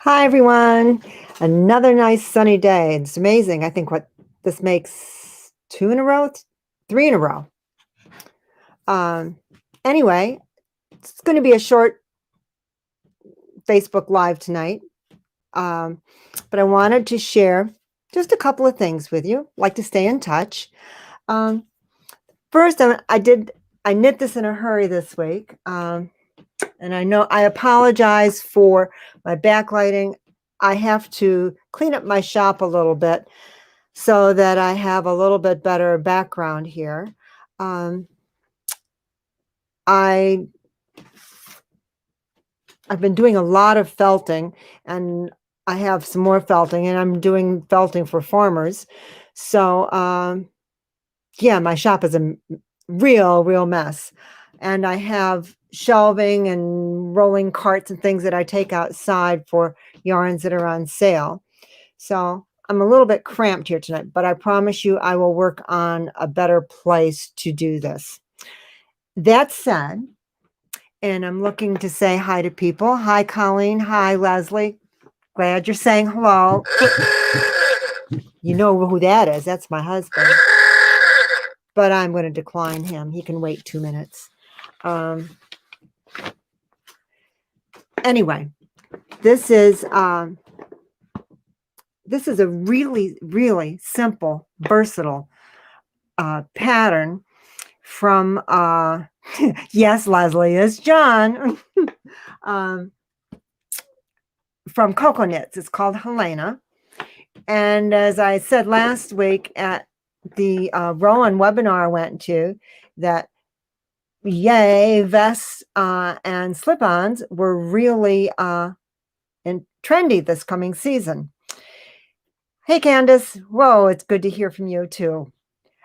Hi, everyone. Another nice sunny day. It's amazing. I think what this makes two in a row, three in a row. Um, anyway, it's going to be a short Facebook Live tonight. But I wanted to share just a couple of things with you. Like to stay in touch. Um, first, I knit this in a hurry this week. And I know I apologize for my backlighting. I have to clean up my shop a little bit so that I have a little bit better background here. I've been doing a lot of felting, and I have some more felting, and I'm doing felting for farmers. So yeah, my shop is a real mess. And I have shelving and rolling carts and things that I take outside for yarns that are on sale. So I'm a little bit cramped here tonight, but I promise you I will work on a better place to do this. That said, and I'm looking to say hi to people. Hi, Colleen. Hi, Leslie. Glad you're saying hello. You know who that is. That's my husband. But I'm going to decline him. He can wait 2 minutes. Anyway, this is a really simple, versatile pattern from yes, Leslie is John. From Cocoa Knits. It's called Helena. And as I said last week at the Rowan webinar I went to, that yay, vests and slip-ons were really trendy this coming season. Hey, Candace. Whoa, it's good to hear from you, too.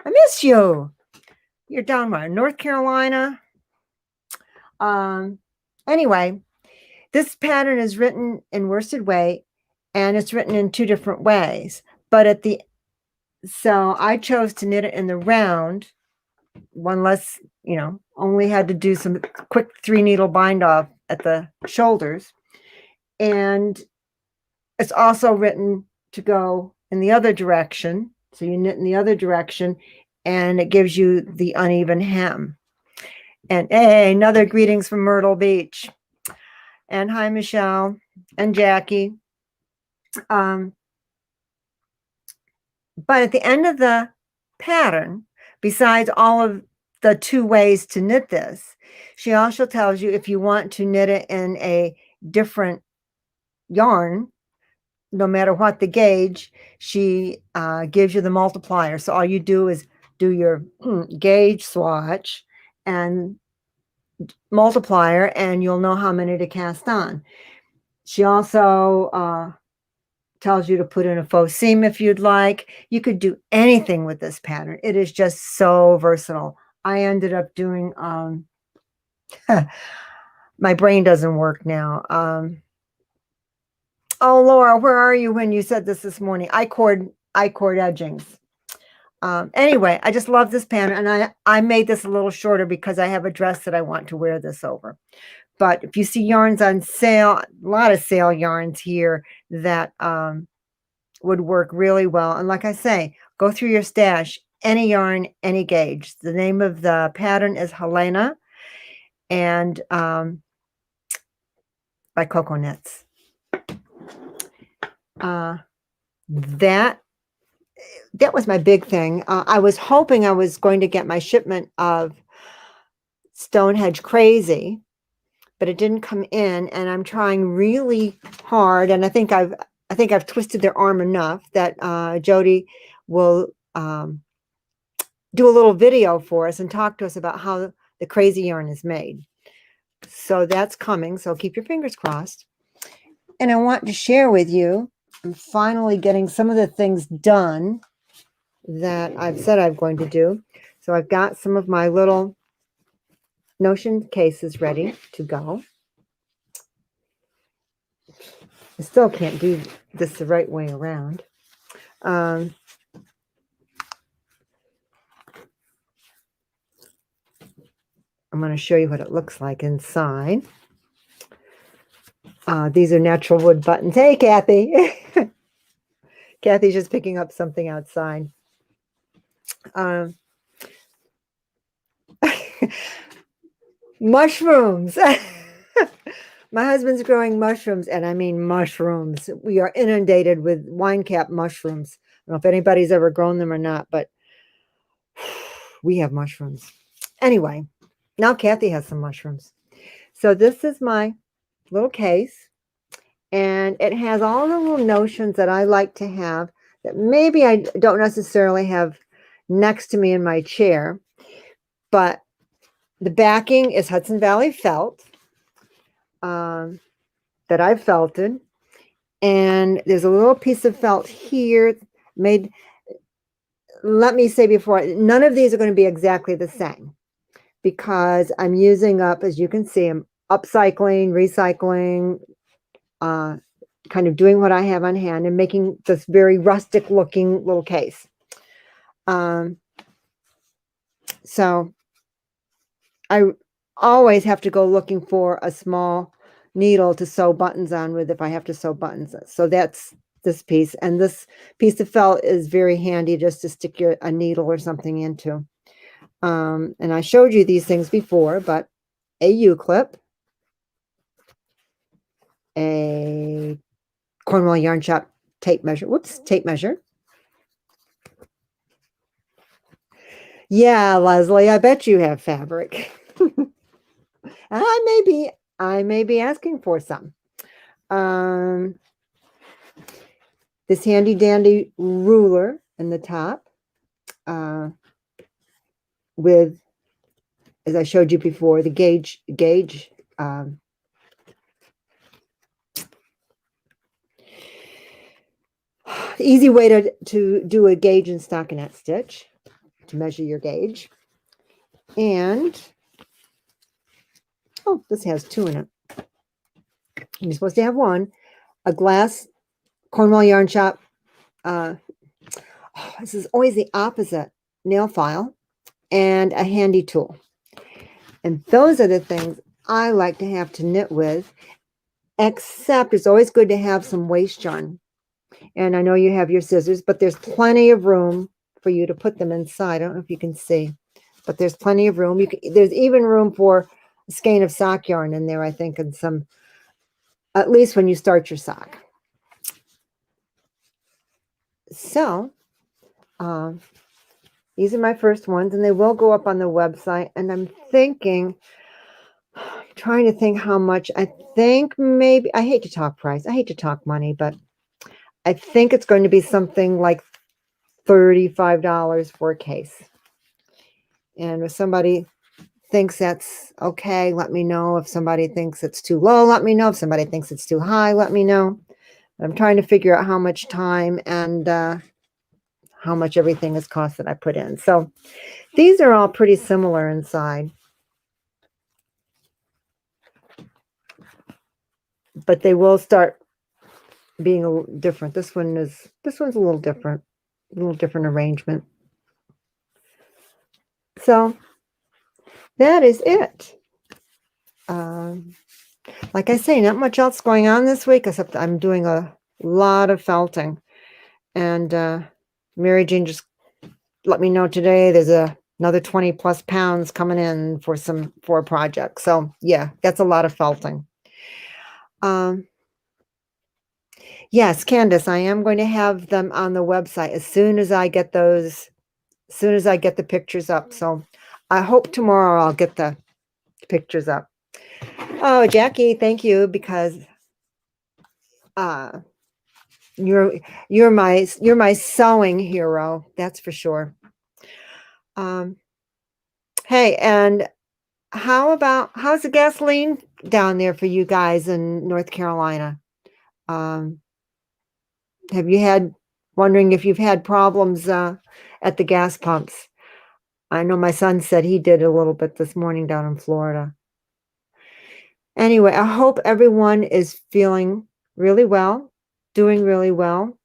I miss you. You're down where? North Carolina? Anyway, this pattern is written in worsted weight, and it's written in two different ways. But so I chose to knit it in the round, one less, only had to do some quick 3-needle bind off at the shoulders. And it's also written to go in the other direction. So you knit in the other direction, and it gives you the uneven hem. And hey, another greetings from Myrtle Beach. And hi, Michelle and Jackie. But at the end of the pattern, besides all of the two ways to knit this, she also tells you if you want to knit it in a different yarn, no matter what the gauge, she gives you the multiplier. So all you do is do your gauge swatch and multiplier, and you'll know how many to cast on. She also tells you to put in a faux seam if you'd like. You could do anything with this pattern. It is just so versatile. I ended up doing, my brain doesn't work now. Oh, Laura, where are you when you said this morning? I-cord edgings. Anyway, I just love this pattern, and I made this a little shorter because I have a dress that I want to wear this over. But if you see yarns on sale, a lot of sale yarns here that would work really well. And like I say, go through your stash, any yarn, any gauge. The name of the pattern is Helena, and by Cocoa Knits. That was my big thing. I was hoping I was going to get my shipment of Stonehenge Crazy, but it didn't come in, and I'm trying really hard, and I think I've twisted their arm enough that Jody will do a little video for us and talk to us about how the crazy yarn is made. So that's coming, so keep your fingers crossed. And I want to share with you, I'm finally getting some of the things done that I've said I'm going to do. So I've got some of my little notion cases ready to go. I still can't do this the right way around. I'm going to show you what it looks like inside. These are natural wood buttons. Hey, Kathy. Kathy's just picking up something outside. Mushrooms. My husband's growing mushrooms, and I mean mushrooms. We are inundated with wine cap mushrooms. I don't know if anybody's ever grown them or not, but we have mushrooms. Anyway, now Kathy has some mushrooms. So this is my little case, and it has all the little notions that I like to have that maybe I don't necessarily have next to me in my chair, but the backing is Hudson Valley felt that I've felted. And there's a little piece of felt here made, let me say before, none of these are going to be exactly the same because I'm using up, as you can see, I'm upcycling, recycling, kind of doing what I have on hand and making this very rustic looking little case. So I always have to go looking for a small needle to sew buttons on with if I have to sew buttons. So that's this piece. And this piece of felt is very handy just to stick a needle or something into. And I showed you these things before, but a U-clip, a Cornwall Yarn Shop tape measure. Whoops, tape measure. Yeah, Leslie, I bet you have fabric. I may be asking for some. This handy dandy ruler in the top, with, as I showed you before, the gauge. Easy way to do a gauge and stockinette stitch, to measure your gauge. And, oh, this has two in it. You're supposed to have one. A glass Cornwall Yarn Shop. This is always the opposite. Nail file and a handy tool. And those are the things I like to have to knit with, except it's always good to have some waste yarn. And I know you have your scissors, but there's plenty of room for you to put them inside. I don't know if you can see, but there's plenty of room. There's even room for a skein of sock yarn in there, I think, and some, at least when you start your sock. So these are my first ones, and they will go up on the website. And I'm trying to think how much. I think maybe, I hate to talk price. I hate to talk money, but I think it's going to be something like $35 for a case. And if somebody thinks that's okay, let me know. If somebody thinks it's too low, let me know. If somebody thinks it's too high, let me know. I'm trying to figure out how much time and how much everything has cost that I put in. So these are all pretty similar inside, but they will start being a little different. This one's a little different arrangement. So that is it. Like I say, not much else going on this week, except I'm doing a lot of felting. And Mary Jean just let me know today there's another 20 plus pounds coming in for a project. So yeah, that's a lot of felting. Yes, Candace, I am going to have them on the website as soon as I get the pictures up. So I hope tomorrow I'll get the pictures up. Oh, Jackie, thank you, because you're my sewing hero, that's for sure. Hey, and how's the gasoline down there for you guys in North Carolina? Have you wondering if you've had problems at the gas pumps? I know my son said he did a little bit this morning down in Florida. Anyway, I hope everyone is feeling really well, doing really well.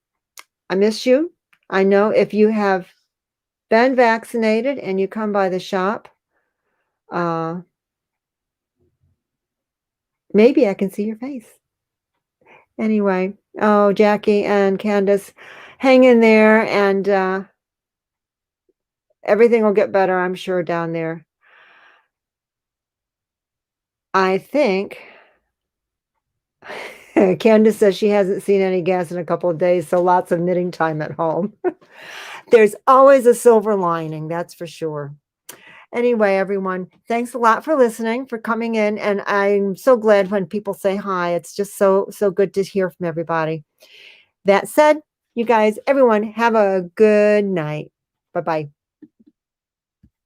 I miss you. I know if you have been vaccinated and you come by the shop, maybe I can see your face. Anyway, oh, Jackie and Candace, hang in there, and everything will get better, I'm sure, down there. I think Candace says she hasn't seen any gas in a couple of days, so lots of knitting time at home. There's always a silver lining, that's for sure. Anyway, everyone, thanks a lot for listening, for coming in, and I'm so glad when people say hi. It's just so good to hear from everybody. That said, you guys, everyone, have a good night. Bye-bye.